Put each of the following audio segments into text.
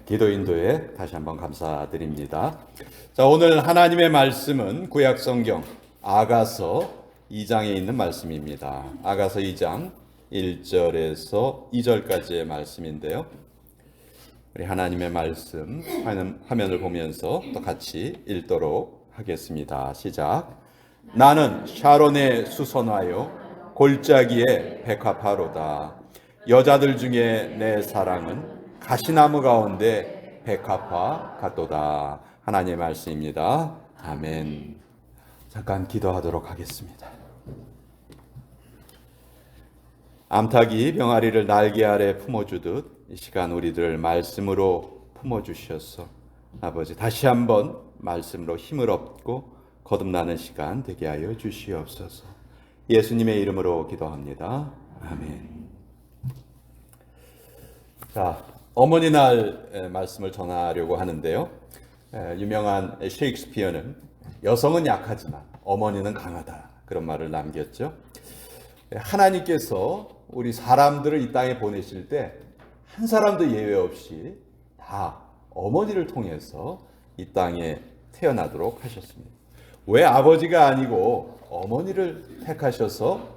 기도 인도에 다시 한번 감사드립니다. 자, 오늘 하나님의 말씀은 구약 성경 아가서 2장에 있는 말씀입니다. 아가서 2장 1절에서 2절까지의 말씀인데요. 우리 하나님의 말씀 화면을 보면서 또 같이 읽도록 하겠습니다. 시작. 나는 샤론에 수선하여 골짜기에 백합화로다. 여자들 중에 내 사랑은 가시나무 가운데 백합화 같도다. 하나님의 말씀입니다. 아멘. 잠깐 기도하도록 하겠습니다. 암탉이 병아리를 날개 아래 품어주듯 이 시간 우리들을 말씀으로 품어주셔서 아버지 다시 한번 말씀으로 힘을 얻고 거듭나는 시간 되게 하여 주시옵소서. 예수님의 이름으로 기도합니다. 아멘. 자, 어머니 날 말씀을 전하려고 하는데요. 유명한 셰익스피어는 여성은 약하지만 어머니는 강하다 그런 말을 남겼죠. 하나님께서 우리 사람들을 이 땅에 보내실 때 한 사람도 예외 없이 다 어머니를 통해서 이 땅에 태어나도록 하셨습니다. 왜 아버지가 아니고 어머니를 택하셔서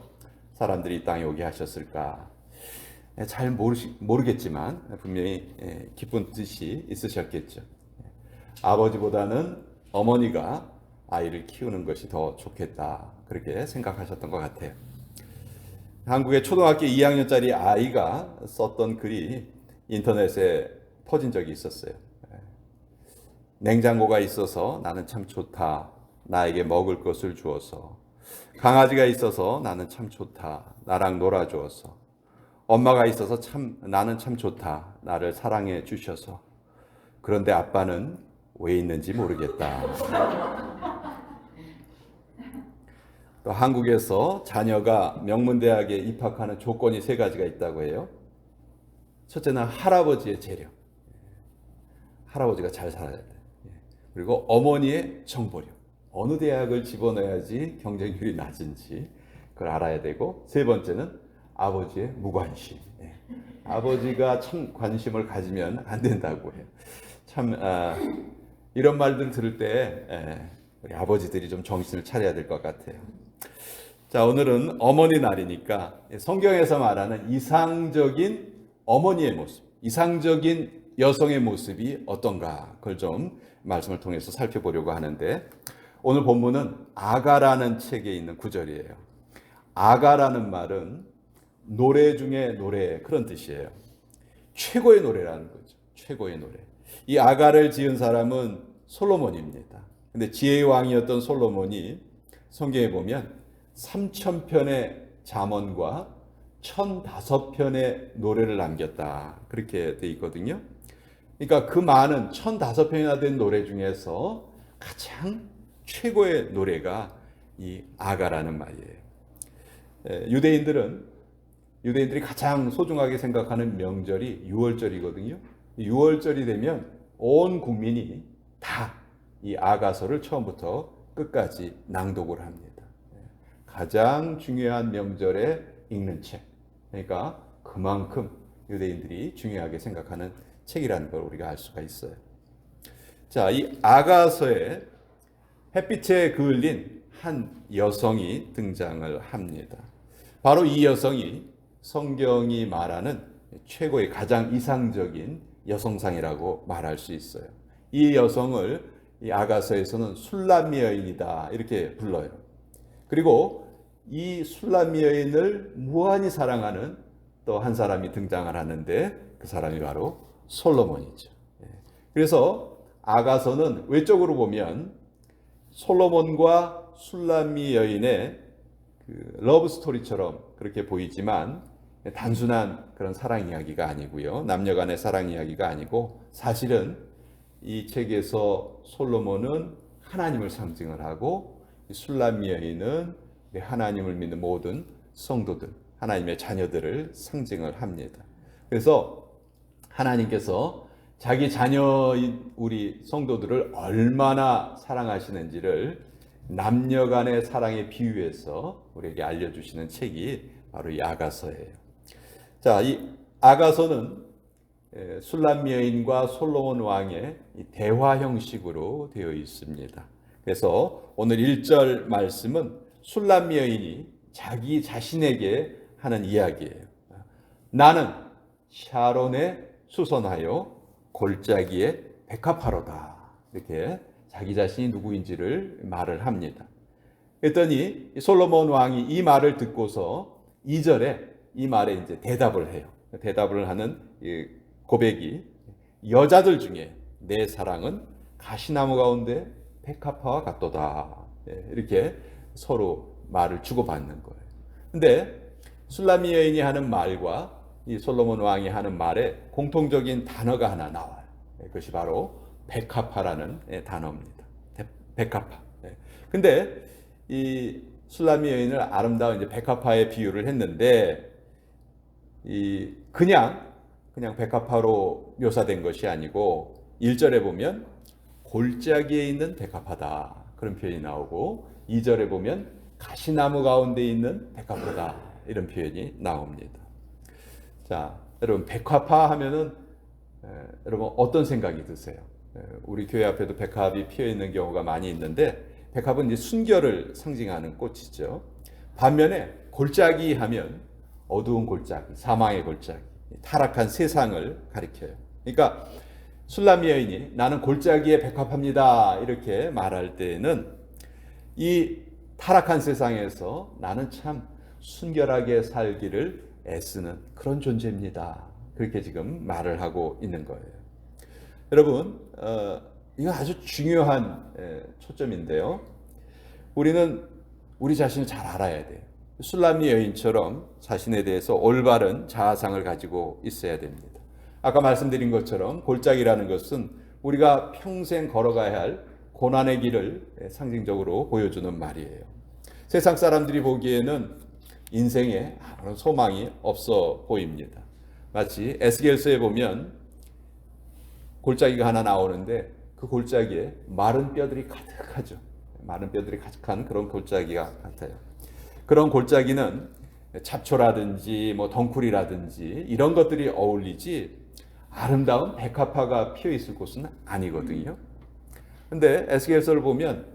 사람들이 이 땅에 오게 하셨을까? 잘 모르겠지만 분명히 깊은 뜻이 있으셨겠죠. 아버지보다는 어머니가 아이를 키우는 것이 더 좋겠다 그렇게 생각하셨던 것 같아요. 한국의 초등학교 2학년짜리 아이가 썼던 글이 인터넷에 퍼진 적이 있었어요. 냉장고가 있어서 나는 참 좋다. 나에게 먹을 것을 주어서. 강아지가 있어서 나는 참 좋다. 나랑 놀아주어서. 엄마가 있어서 나는 참 좋다. 나를 사랑해 주셔서. 그런데 아빠는 왜 있는지 모르겠다. 또 한국에서 자녀가 명문대학에 입학하는 조건이 3가지가 있다고 해요. 첫째는 할아버지의 재력. 할아버지가 잘 살아야 돼. 그리고 어머니의 정보력. 어느 대학을 집어넣어야지 경쟁률이 낮은지 그걸 알아야 되고, 3번째는 아버지의 무관심. 아버지가 참 관심을 가지면 안 된다고 해요. 이런 말들 들을 때 우리 아버지들이 좀 정신을 차려야 될 것 같아요. 자, 오늘은 어머니 날이니까 성경에서 말하는 이상적인 어머니의 모습, 이상적인 여성의 모습이 어떤가 그걸 좀 말씀을 통해서 살펴보려고 하는데, 오늘 본문은 아가라는 책에 있는 구절이에요. 아가라는 말은 노래 중에 노래 그런 뜻이에요. 최고의 노래라는 거죠. 최고의 노래. 이 아가를 지은 사람은 솔로몬입니다. 근데 지혜의 왕이었던 솔로몬이 성경에 보면 3000편의 잠언과 1005편의 노래를 남겼다 그렇게 돼 있거든요. 그러니까 그 많은 1005편이나 된 노래 중에서 가장 최고의 노래가 이 아가라는 말이에요. 유대인들이 가장 소중하게 생각하는 명절이 6월절이거든요. 6월절이 되면 온 국민이 다 이 아가서를 처음부터 끝까지 낭독을 합니다. 가장 중요한 명절에 읽는 책. 그러니까 그만큼 유대인들이 중요하게 생각하는 책이라는 걸 우리가 알 수가 있어요. 자, 이 아가서에 햇빛에 그을린 한 여성이 등장을 합니다. 바로 이 여성이 성경이 말하는 최고의 가장 이상적인 여성상이라고 말할 수 있어요. 이 여성을 이 아가서에서는 술람미 여인이다 이렇게 불러요. 그리고 이 술람미 여인을 무한히 사랑하는 또 한 사람이 등장을 하는데 그 사람이 바로 솔로몬이죠. 그래서 아가서는 외적으로 보면 솔로몬과 술람미 여인의 러브 스토리처럼 그렇게 보이지만 단순한 그런 사랑 이야기가 아니고요. 남녀 간의 사랑 이야기가 아니고, 사실은 이 책에서 솔로몬은 하나님을 상징을 하고 술람미 여인은 하나님을 믿는 모든 성도들, 하나님의 자녀들을 상징을 합니다. 그래서 하나님께서 자기 자녀인 우리 성도들을 얼마나 사랑하시는지를 남녀 간의 사랑에 비유해서 우리에게 알려주시는 책이 바로 이 아가서예요. 자, 이 아가서는 술람 여인과 솔로몬 왕의 대화 형식으로 되어 있습니다. 그래서 오늘 1절 말씀은 술람 여인이 자기 자신에게 하는 이야기예요. 나는 샤론에 수선하여 골짜기에 백합화로다. 이렇게 자기 자신이 누구인지를 말을 합니다. 그랬더니 솔로몬 왕이 이 말을 듣고서 2절에 이 말에 이제 대답을 해요. 대답을 하는 고백이 여자들 중에 내 사랑은 가시나무 가운데 백합화와 같도다. 이렇게 서로 말을 주고받는 거예요. 근데 술라미 여인이 하는 말과 이 솔로몬 왕이 하는 말에 공통적인 단어가 하나 나와요. 그것이 바로 백합화라는 단어입니다. 백합화. 근데 이 술라미 여인을 아름다운 이제 백합화에 비유를 했는데 그냥 백합화로 묘사된 것이 아니고 1절에 보면 골짜기에 있는 백합화다 그런 표현이 나오고 2절에 보면 가시나무 가운데 있는 백합화다 이런 표현이 나옵니다. 자, 여러분 백합화 하면은 여러분 어떤 생각이 드세요? 우리 교회 앞에도 백합이 피어 있는 경우가 많이 있는데 백합은 이제 순결을 상징하는 꽃이죠. 반면에 골짜기 하면 어두운 골짜기, 사망의 골짜기, 타락한 세상을 가리켜요. 그러니까 술라미 여인이 나는 골짜기에 백합합니다 이렇게 말할 때는 이 타락한 세상에서 나는 참 순결하게 살기를 애쓰는 그런 존재입니다. 그렇게 지금 말을 하고 있는 거예요. 여러분, 이거 아주 중요한 초점인데요. 우리는 우리 자신을 잘 알아야 돼요. 술라미 여인처럼 자신에 대해서 올바른 자아상을 가지고 있어야 됩니다. 아까 말씀드린 것처럼 골짜기라는 것은 우리가 평생 걸어가야 할 고난의 길을 상징적으로 보여주는 말이에요. 세상 사람들이 보기에는 인생에 아무런 소망이 없어 보입니다. 마치 에스겔서에 보면 골짜기가 하나 나오는데 그 골짜기에 마른 뼈들이 가득하죠. 마른 뼈들이 가득한 그런 골짜기가 같아요. 그런 골짜기는 잡초라든지 뭐 덩쿨이라든지 이런 것들이 어울리지 아름다운 백합화가 피어 있을 곳은 아니거든요. 근데 에스겔서를 보면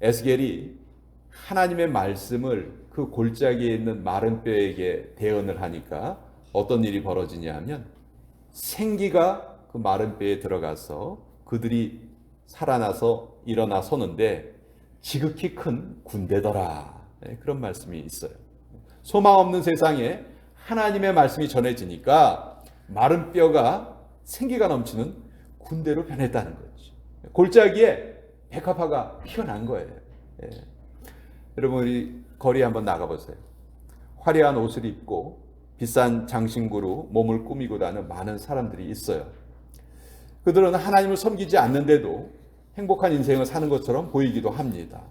에스겔이 하나님의 말씀을 그 골짜기에 있는 마른 뼈에게 대언을 하니까 어떤 일이 벌어지냐 하면 생기가 그 마른 뼈에 들어가서 그들이 살아나서 일어나 서는데 지극히 큰 군대더라. 그런 말씀이 있어요. 소망 없는 세상에 하나님의 말씀이 전해지니까 마른 뼈가 생기가 넘치는 군대로 변했다는 거죠. 골짜기에 백합화가 피어난 거예요. 예. 여러분 우리 거리에 한번 나가보세요. 화려한 옷을 입고 비싼 장신구로 몸을 꾸미고 다니는 많은 사람들이 있어요. 그들은 하나님을 섬기지 않는데도 행복한 인생을 사는 것처럼 보이기도 합니다.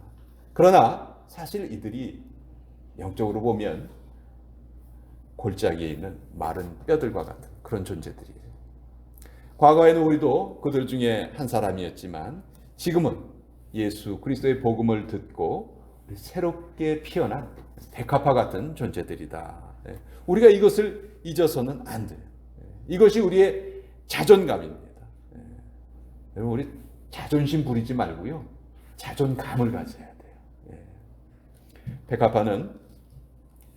그러나 사실 이들이 영적으로 보면 골짜기에 있는 마른 뼈들과 같은 그런 존재들이에요. 과거에는 우리도 그들 중에 한 사람이었지만 지금은 예수 그리스도의 복음을 듣고 새롭게 피어난 백합화 같은 존재들이다. 우리가 이것을 잊어서는 안 돼요. 이것이 우리의 자존감입니다. 여러분 우리 자존심 부리지 말고요. 자존감을 가져야 돼요. 백합화는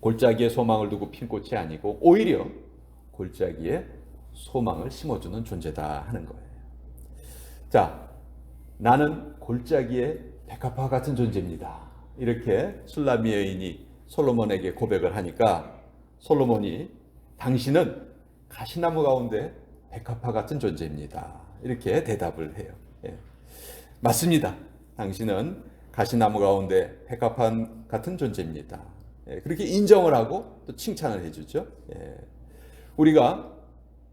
골짜기에 소망을 두고 핀 꽃이 아니고 오히려 골짜기에 소망을 심어주는 존재다 하는 거예요. 자, 나는 골짜기에 백합화 같은 존재입니다. 이렇게 술라미 여인이 솔로몬에게 고백을 하니까 솔로몬이 당신은 가시나무 가운데 백합화 같은 존재입니다. 이렇게 대답을 해요. 맞습니다. 당신은 가시나무 가운데 백합화 같은 존재입니다. 그렇게 인정을 하고 또 칭찬을 해주죠. 우리가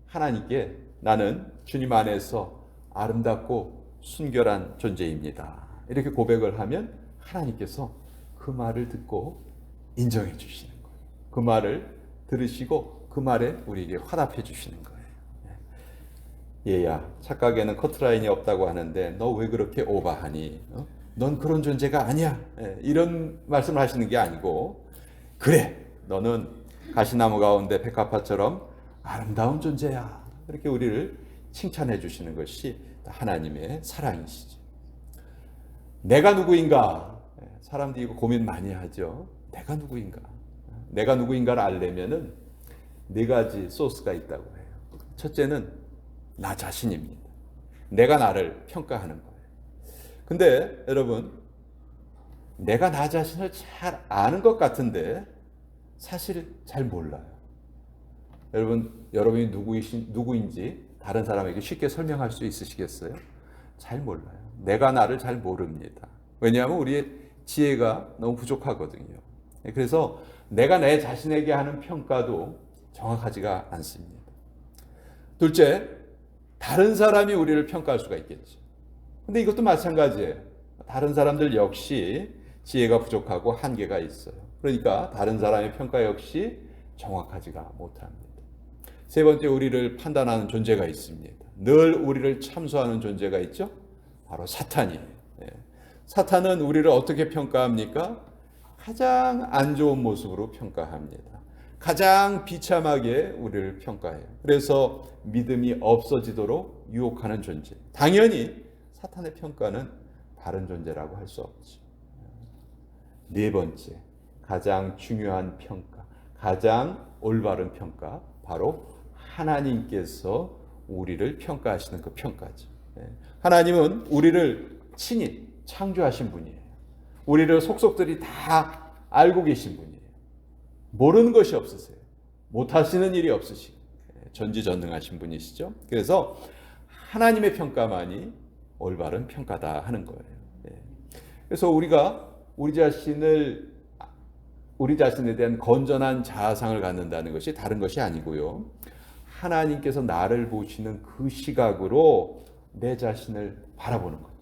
하나님께 나는 주님 안에서 아름답고 순결한 존재입니다. 이렇게 고백을 하면 하나님께서 그 말을 듣고 인정해 주시는 거예요. 그 말을 들으시고 그 말에 우리에게 화답해 주시는 거예요. 얘야, 착각에는 커트라인이 없다고 하는데 너 왜 그렇게 오버하니? 넌 그런 존재가 아니야. 이런 말씀을 하시는 게 아니고 그래, 너는 가시나무 가운데 백합화처럼 아름다운 존재야. 이렇게 우리를 칭찬해 주시는 것이 하나님의 사랑이시죠. 내가 누구인가? 사람들이 이거 고민 많이 하죠. 내가 누구인가? 내가 누구인가를 알려면은 네 가지 소스가 있다고 해요. 첫째는 나 자신입니다. 내가 나를 평가하는 거예요. 근데 여러분, 내가 나 자신을 잘 아는 것 같은데 사실 잘 몰라요. 여러분이 누구인지 다른 사람에게 쉽게 설명할 수 있으시겠어요? 잘 몰라요. 내가 나를 잘 모릅니다. 왜냐하면 우리의 지혜가 너무 부족하거든요. 그래서 내가 내 자신에게 하는 평가도 정확하지가 않습니다. 둘째, 다른 사람이 우리를 평가할 수가 있겠죠. 근데 이것도 마찬가지예요. 다른 사람들 역시 지혜가 부족하고 한계가 있어요. 그러니까 다른 사람의 평가 역시 정확하지가 못합니다. 세 번째, 우리를 판단하는 존재가 있습니다. 늘 우리를 참소하는 존재가 있죠. 바로 사탄이에요. 사탄은 우리를 어떻게 평가합니까? 가장 안 좋은 모습으로 평가합니다. 가장 비참하게 우리를 평가해요. 그래서 믿음이 없어지도록 유혹하는 존재. 당연히 사탄의 평가는 다른 존재라고 할 수 없죠. 네 번째, 가장 중요한 평가, 가장 올바른 평가, 바로 하나님께서 우리를 평가하시는 그 평가죠. 하나님은 우리를 친히 창조하신 분이에요. 우리를 속속들이 다 알고 계신 분이에요. 모르는 것이 없으세요. 못하시는 일이 없으시고 전지전능하신 분이시죠. 그래서 하나님의 평가만이 올바른 평가다 하는 거예요. 그래서 우리가 우리 자신에 대한 건전한 자아상을 갖는다는 것이 다른 것이 아니고요. 하나님께서 나를 보시는 그 시각으로 내 자신을 바라보는 거죠.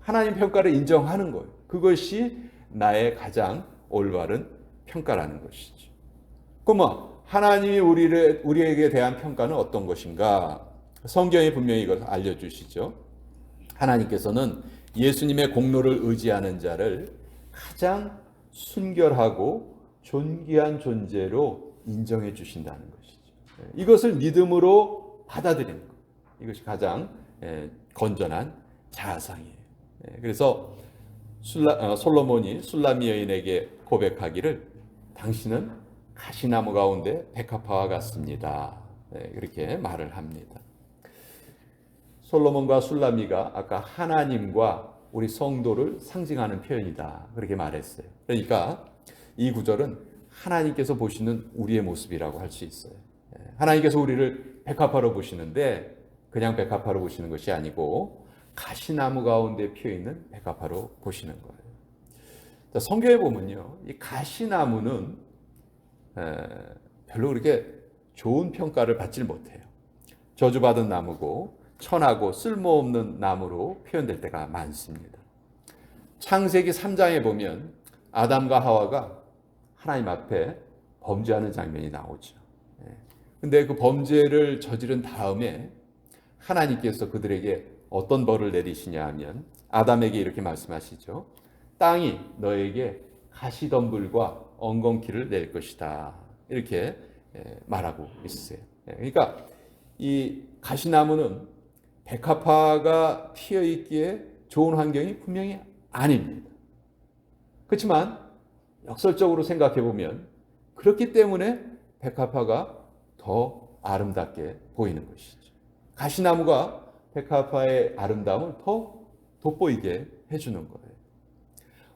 하나님 평가를 인정하는 거예요. 그것이 나의 가장 올바른 평가라는 것이죠. 그러면 하나님이 우리에게 대한 평가는 어떤 것인가? 성경이 분명히 이걸 알려주시죠. 하나님께서는 예수님의 공로를 의지하는 자를 가장 순결하고 존귀한 존재로 인정해 주신다는 것이죠. 이것을 믿음으로 받아들이는 것. 이것이 가장 건전한 자아상이에요. 그래서 솔로몬이 술라미 여인에게 고백하기를 당신은 가시나무 가운데 백합화와 같습니다. 그렇게 말을 합니다. 솔로몬과 술라미가 아까 하나님과 우리 성도를 상징하는 표현이다. 그렇게 말했어요. 그러니까 이 구절은 하나님께서 보시는 우리의 모습이라고 할 수 있어요. 하나님께서 우리를 백합화로 보시는데 그냥 백합화로 보시는 것이 아니고 가시나무 가운데 피어있는 백합화로 보시는 거예요. 자, 성경에 보면요, 이 가시나무는 별로 그렇게 좋은 평가를 받질 못해요. 저주받은 나무고 천하고 쓸모없는 나무로 표현될 때가 많습니다. 창세기 3장에 보면 아담과 하와가 하나님 앞에 범죄하는 장면이 나오죠. 근데 그 범죄를 저지른 다음에 하나님께서 그들에게 어떤 벌을 내리시냐 하면 아담에게 이렇게 말씀하시죠. 땅이 너에게 가시덤불과 엉겅퀴를 낼 것이다. 이렇게 말하고 있으세요. 그러니까 이 가시나무는 백합화가 피어 있기에 좋은 환경이 분명히 아닙니다. 그렇지만 역설적으로 생각해 보면 그렇기 때문에 백합화가 더 아름답게 보이는 것이죠. 가시나무가 백합화의 아름다움을 더 돋보이게 해주는 거예요.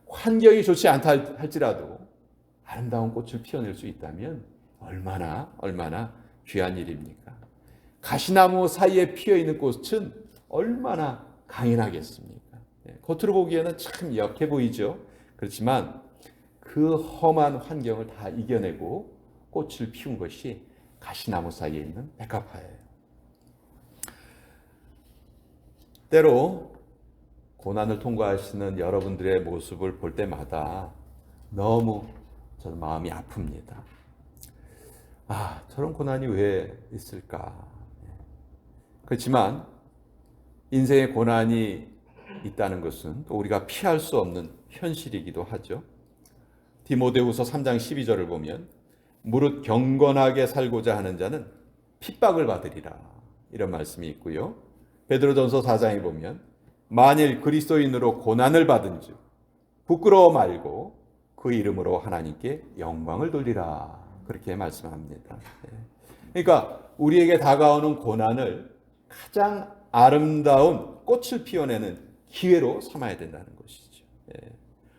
환경이 좋지 않다 할지라도 아름다운 꽃을 피워낼 수 있다면 얼마나 귀한 일입니까? 가시나무 사이에 피어있는 꽃은 얼마나 강인하겠습니까? 겉으로 보기에는 참 약해 보이죠. 그렇지만 그 험한 환경을 다 이겨내고 꽃을 피운 것이 가시나무 사이에 있는 백합화예요. 때로 고난을 통과하시는 여러분들의 모습을 볼 때마다 너무 저는 마음이 아픕니다. 저런 고난이 왜 있을까? 그렇지만 인생의 고난이 있다는 것은 또 우리가 피할 수 없는 현실이기도 하죠. 디모데후서 3장 12절을 보면 무릇 경건하게 살고자 하는 자는 핍박을 받으리라. 이런 말씀이 있고요. 베드로전서 4장에 보면 만일 그리스도인으로 고난을 받은즉 부끄러워 말고 그 이름으로 하나님께 영광을 돌리라. 그렇게 말씀합니다. 그러니까 우리에게 다가오는 고난을 가장 아름다운 꽃을 피워내는 기회로 삼아야 된다는 것이죠.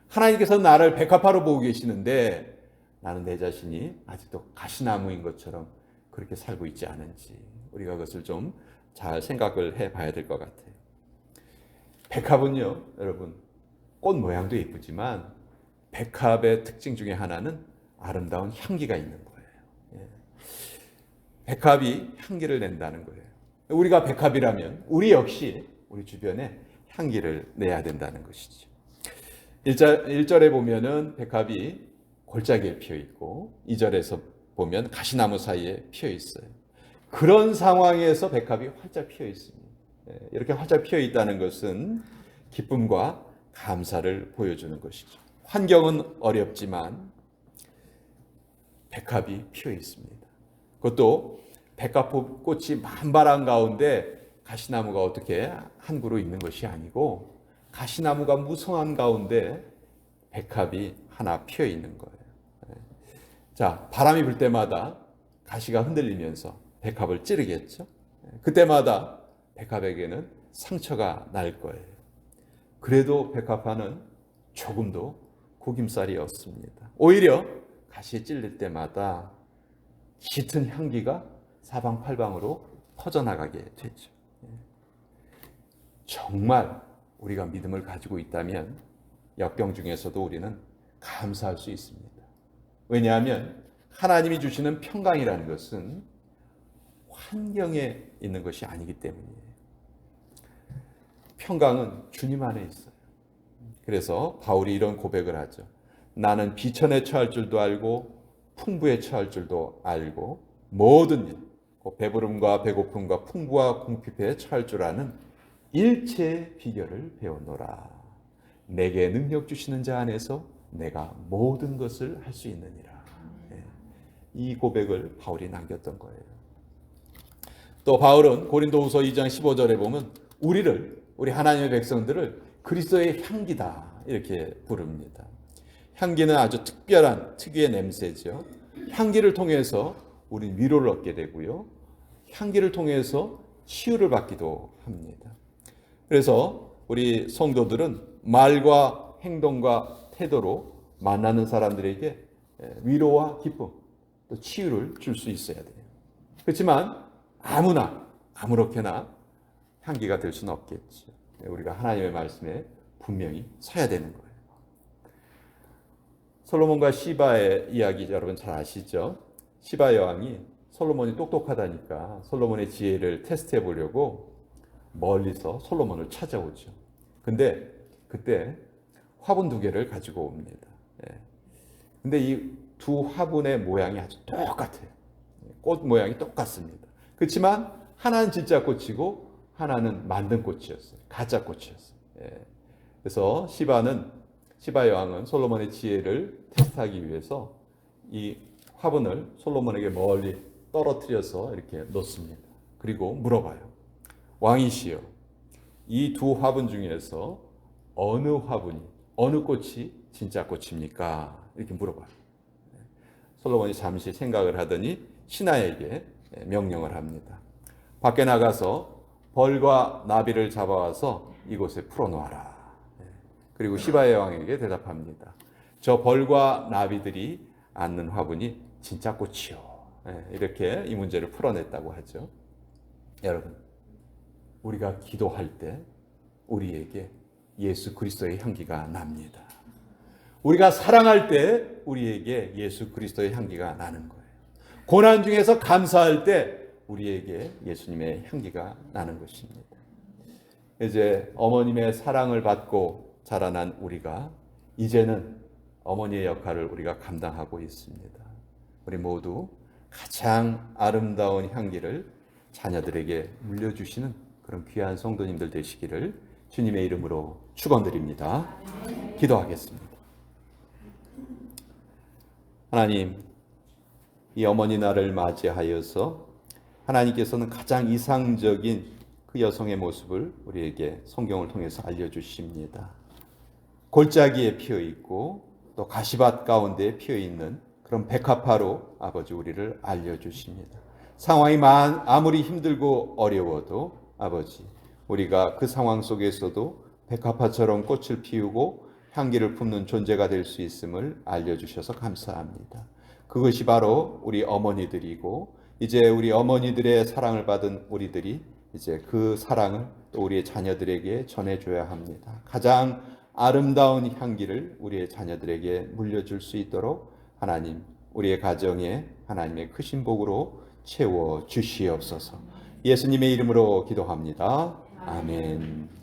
하나님께서 나를 백합화로 보고 계시는데 나는 내 자신이 아직도 가시나무인 것처럼 그렇게 살고 있지 않은지 우리가 그것을 좀 잘 생각을 해봐야 될 것 같아요. 백합은요, 여러분, 꽃 모양도 예쁘지만 백합의 특징 중에 하나는 아름다운 향기가 있는 거예요. 백합이 향기를 낸다는 거예요. 우리가 백합이라면 우리 역시 우리 주변에 향기를 내야 된다는 것이죠. 1절에 보면은 백합이 골짜기에 피어 있고 2절에서 보면 가시나무 사이에 피어 있어요. 그런 상황에서 백합이 활짝 피어 있습니다. 이렇게 활짝 피어 있다는 것은 기쁨과 감사를 보여주는 것이죠. 환경은 어렵지만 백합이 피어 있습니다. 그것도 백합꽃이 만발한 가운데 가시나무가 어떻게 한 그루 있는 것이 아니고 가시나무가 무성한 가운데 백합이 하나 피어 있는 거예요. 자, 바람이 불 때마다 가시가 흔들리면서 백합을 찌르겠죠. 그때마다 백합에게는 상처가 날 거예요. 그래도 백합화는 조금도 구김살이 없습니다. 오히려 가시에 찔릴 때마다 짙은 향기가 사방팔방으로 퍼져나가게 되죠. 정말 우리가 믿음을 가지고 있다면 역경 중에서도 우리는 감사할 수 있습니다. 왜냐하면 하나님이 주시는 평강이라는 것은 환경에 있는 것이 아니기 때문이에요. 평강은 주님 안에 있어요. 그래서 바울이 이런 고백을 하죠. 나는 비천에 처할 줄도 알고 풍부에 처할 줄도 알고 모든 일, 배부름과 배고픔과 풍부와 궁핍에 처할 줄 아는 일체의 비결을 배웠노라. 내게 능력 주시는 자 안에서 내가 모든 것을 할 수 있느니라. 이 고백을 바울이 남겼던 거예요. 또 바울은 고린도후서 2장 15절에 보면 우리 하나님의 백성들을 그리스도의 향기다 이렇게 부릅니다. 향기는 아주 특별한 특유의 냄새죠. 향기를 통해서 우리는 위로를 얻게 되고요. 향기를 통해서 치유를 받기도 합니다. 그래서 우리 성도들은 말과 행동과 태도로 만나는 사람들에게 위로와 기쁨, 또 치유를 줄 수 있어야 돼요. 그렇지만 아무렇게나 향기가 될 수는 없겠죠. 우리가 하나님의 말씀에 분명히 서야 되는 거예요. 솔로몬과 시바의 이야기 여러분 잘 아시죠? 시바 여왕이 솔로몬이 똑똑하다니까 솔로몬의 지혜를 테스트해 보려고 멀리서 솔로몬을 찾아오죠. 근데 그때 화분 2개를 가지고 옵니다. 근데 이 두 화분의 모양이 아주 똑같아요. 꽃 모양이 똑같습니다. 그렇지만 하나는 진짜 꽃이고 하나는 만든 꽃이었어요. 가짜 꽃이었어요. 그래서 시바 여왕은 솔로몬의 지혜를 테스트하기 위해서 이 화분을 솔로몬에게 멀리 떨어뜨려서 이렇게 놓습니다. 그리고 물어봐요. 왕이시여, 이 두 화분 중에서 어느 꽃이 진짜 꽃입니까? 이렇게 물어봐요. 솔로몬이 잠시 생각을 하더니 신하에게 명령을 합니다. 밖에 나가서 벌과 나비를 잡아와서 이곳에 풀어놓아라. 그리고 시바의 왕에게 대답합니다. 저 벌과 나비들이 앉는 화분이 진짜 꽃이요. 이렇게 이 문제를 풀어냈다고 하죠. 여러분, 우리가 기도할 때 우리에게 예수 그리스도의 향기가 납니다. 우리가 사랑할 때 우리에게 예수 그리스도의 향기가 나는 거예요. 고난 중에서 감사할 때 우리에게 예수님의 향기가 나는 것입니다. 이제 어머님의 사랑을 받고 자라난 우리가 이제는 어머니의 역할을 우리가 감당하고 있습니다. 우리 모두 가장 아름다운 향기를 자녀들에게 물려주시는 그런 귀한 성도님들 되시기를 주님의 이름으로 축원드립니다. 기도하겠습니다. 하나님, 이 어머니 날을 맞이하여서 하나님께서는 가장 이상적인 그 여성의 모습을 우리에게 성경을 통해서 알려주십니다. 골짜기에 피어 있고 또 가시밭 가운데 피어 있는 그런 백합화로 아버지 우리를 알려주십니다. 상황이 아무리 힘들고 어려워도 아버지 우리가 그 상황 속에서도 백합화처럼 꽃을 피우고 향기를 품는 존재가 될 수 있음을 알려주셔서 감사합니다. 그것이 바로 우리 어머니들이고 이제 우리 어머니들의 사랑을 받은 우리들이 이제 그 사랑을 또 우리의 자녀들에게 전해줘야 합니다. 가장 아름다운 향기를 우리의 자녀들에게 물려줄 수 있도록 하나님 우리의 가정에 하나님의 크신 복으로 채워 주시옵소서. 예수님의 이름으로 기도합니다. 아멘.